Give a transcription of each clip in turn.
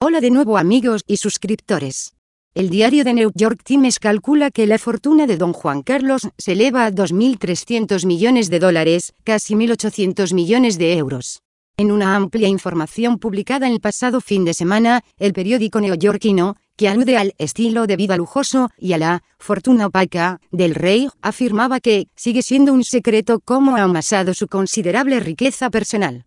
Hola de nuevo amigos y suscriptores. El diario The New York Times calcula que la fortuna de don Juan Carlos se eleva a 2.300 millones de dólares, casi 1.800 millones de euros. En una amplia información publicada el pasado fin de semana, el periódico neoyorquino, que alude al estilo de vida lujoso y a la fortuna opaca del rey, afirmaba que sigue siendo un secreto cómo ha amasado su considerable riqueza personal.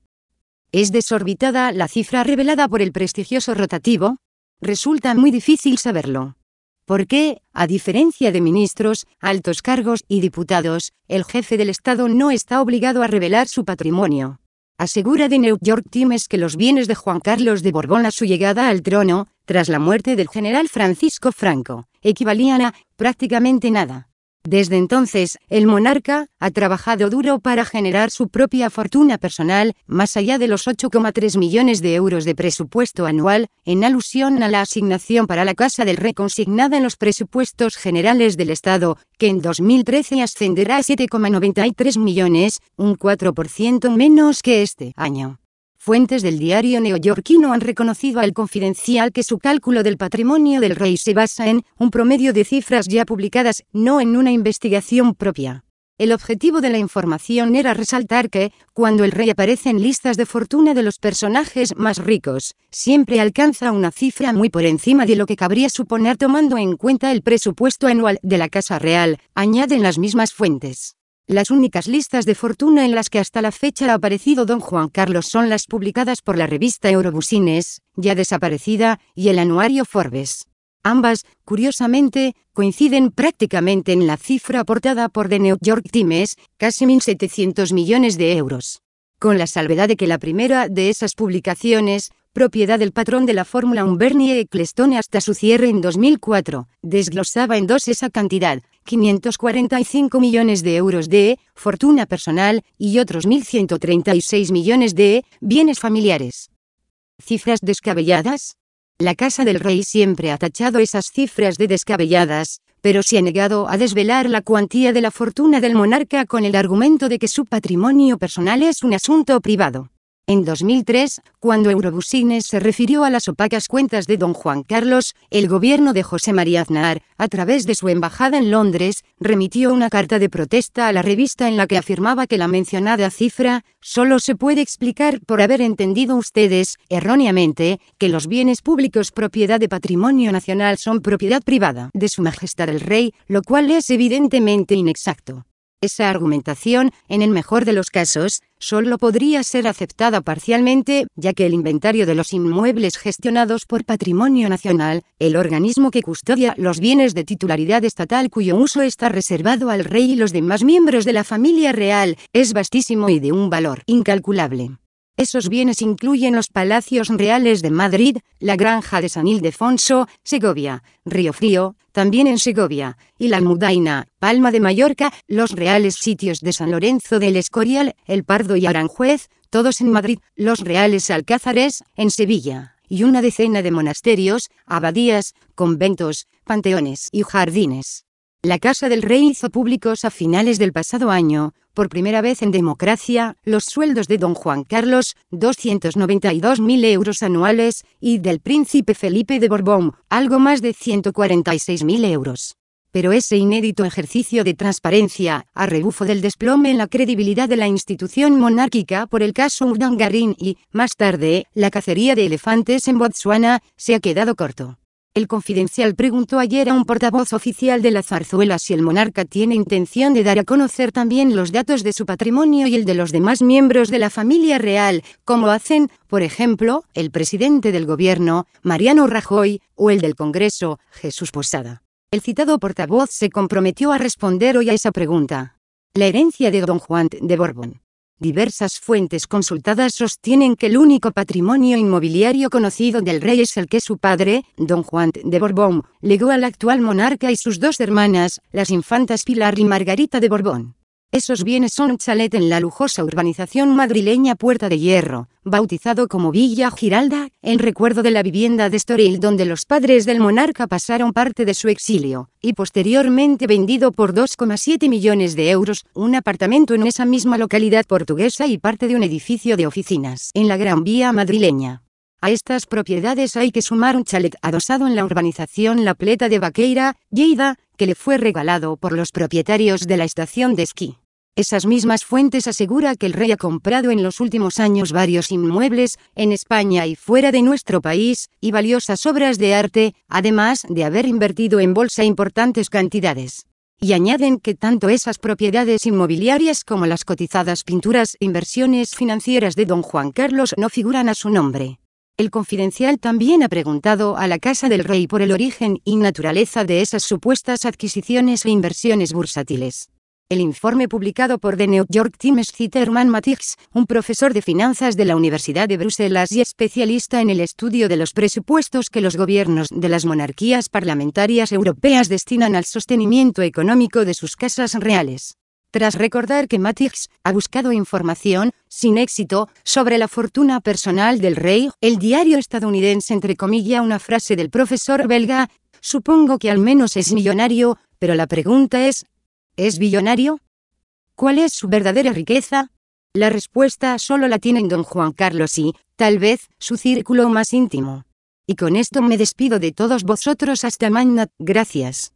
¿Es desorbitada la cifra revelada por el prestigioso rotativo? Resulta muy difícil saberlo. ¿Por qué, a diferencia de ministros, altos cargos y diputados, el jefe del Estado no está obligado a revelar su patrimonio? Asegura The New York Times que los bienes de Juan Carlos de Borbón a su llegada al trono, tras la muerte del general Francisco Franco, equivalían a prácticamente nada. Desde entonces, el monarca ha trabajado duro para generar su propia fortuna personal, más allá de los 8,3 millones de euros de presupuesto anual, en alusión a la asignación para la Casa del Rey consignada en los presupuestos generales del Estado, que en 2013 ascenderá a 7,93 millones, un 4% menos que este año. Fuentes del diario neoyorquino han reconocido al Confidencial que su cálculo del patrimonio del rey se basa en un promedio de cifras ya publicadas, no en una investigación propia. El objetivo de la información era resaltar que, cuando el rey aparece en listas de fortuna de los personajes más ricos, siempre alcanza una cifra muy por encima de lo que cabría suponer tomando en cuenta el presupuesto anual de la Casa Real, añaden las mismas fuentes. Las únicas listas de fortuna en las que hasta la fecha ha aparecido don Juan Carlos son las publicadas por la revista Eurobusiness, ya desaparecida, y el anuario Forbes. Ambas, curiosamente, coinciden prácticamente en la cifra aportada por The New York Times, casi 1.700 millones de euros. Con la salvedad de que la primera de esas publicaciones, propiedad del patrón de la Fórmula 1 Bernie Ecclestone hasta su cierre en 2004, desglosaba en dos esa cantidad, 545 millones de euros de fortuna personal y otros 1.136 millones de bienes familiares. ¿Cifras descabelladas? La Casa del Rey siempre ha tachado esas cifras de descabelladas, pero se ha negado a desvelar la cuantía de la fortuna del monarca con el argumento de que su patrimonio personal es un asunto privado. En 2003, cuando Eurobusiness se refirió a las opacas cuentas de don Juan Carlos, el gobierno de José María Aznar, a través de su embajada en Londres, remitió una carta de protesta a la revista en la que afirmaba que la mencionada cifra solo se puede explicar por haber entendido ustedes, erróneamente, que los bienes públicos propiedad de patrimonio nacional son propiedad privada de Su Majestad el Rey, lo cual es evidentemente inexacto. Esa argumentación, en el mejor de los casos, solo podría ser aceptada parcialmente, ya que el inventario de los inmuebles gestionados por Patrimonio Nacional, el organismo que custodia los bienes de titularidad estatal cuyo uso está reservado al rey y los demás miembros de la familia real, es vastísimo y de un valor incalculable. Esos bienes incluyen los palacios reales de Madrid, la granja de San Ildefonso, Segovia, Río Frío, también en Segovia, y la Almudaina, Palma de Mallorca, los reales sitios de San Lorenzo del Escorial, El Pardo y Aranjuez, todos en Madrid, los reales alcázares, en Sevilla, y una decena de monasterios, abadías, conventos, panteones y jardines. La Casa del Rey hizo públicos a finales del pasado año, por primera vez en democracia, los sueldos de don Juan Carlos, 292.000 euros anuales, y del príncipe Felipe de Borbón, algo más de 146.000 euros. Pero ese inédito ejercicio de transparencia, a rebufo del desplome en la credibilidad de la institución monárquica por el caso Urdangarín y, más tarde, la cacería de elefantes en Botsuana, se ha quedado corto. El Confidencial preguntó ayer a un portavoz oficial de la zarzuela si el monarca tiene intención de dar a conocer también los datos de su patrimonio y el de los demás miembros de la familia real, como hacen, por ejemplo, el presidente del gobierno, Mariano Rajoy, o el del Congreso, Jesús Posada. El citado portavoz se comprometió a responder hoy a esa pregunta. La herencia de don Juan de Borbón. Diversas fuentes consultadas sostienen que el único patrimonio inmobiliario conocido del rey es el que su padre, don Juan de Borbón, legó al actual monarca y sus dos hermanas, las infantas Pilar y Margarita de Borbón. Esos bienes son un chalet en la lujosa urbanización madrileña Puerta de Hierro, bautizado como Villa Giralda, en recuerdo de la vivienda de Estoril donde los padres del monarca pasaron parte de su exilio, y posteriormente vendido por 2,7 millones de euros, un apartamento en esa misma localidad portuguesa y parte de un edificio de oficinas en la Gran Vía madrileña. A estas propiedades hay que sumar un chalet adosado en la urbanización La Pleta de Baqueira, Lleida, que le fue regalado por los propietarios de la estación de esquí. Esas mismas fuentes asegura que el rey ha comprado en los últimos años varios inmuebles, en España y fuera de nuestro país, y valiosas obras de arte, además de haber invertido en bolsa importantes cantidades. Y añaden que tanto esas propiedades inmobiliarias como las cotizadas pinturas e inversiones financieras de don Juan Carlos no figuran a su nombre. El Confidencial también ha preguntado a la Casa del Rey por el origen y naturaleza de esas supuestas adquisiciones e inversiones bursátiles. El informe publicado por The New York Times cita a Herman Matix, un profesor de finanzas de la Universidad de Bruselas y especialista en el estudio de los presupuestos que los gobiernos de las monarquías parlamentarias europeas destinan al sostenimiento económico de sus casas reales. Tras recordar que Matix ha buscado información, sin éxito, sobre la fortuna personal del rey, el diario estadounidense entrecomilla una frase del profesor belga: supongo que al menos es millonario, pero la pregunta ¿es billonario? ¿Cuál es su verdadera riqueza? La respuesta solo la tienen don Juan Carlos y, tal vez, su círculo más íntimo. Y con esto me despido de todos vosotros hasta mañana. Gracias.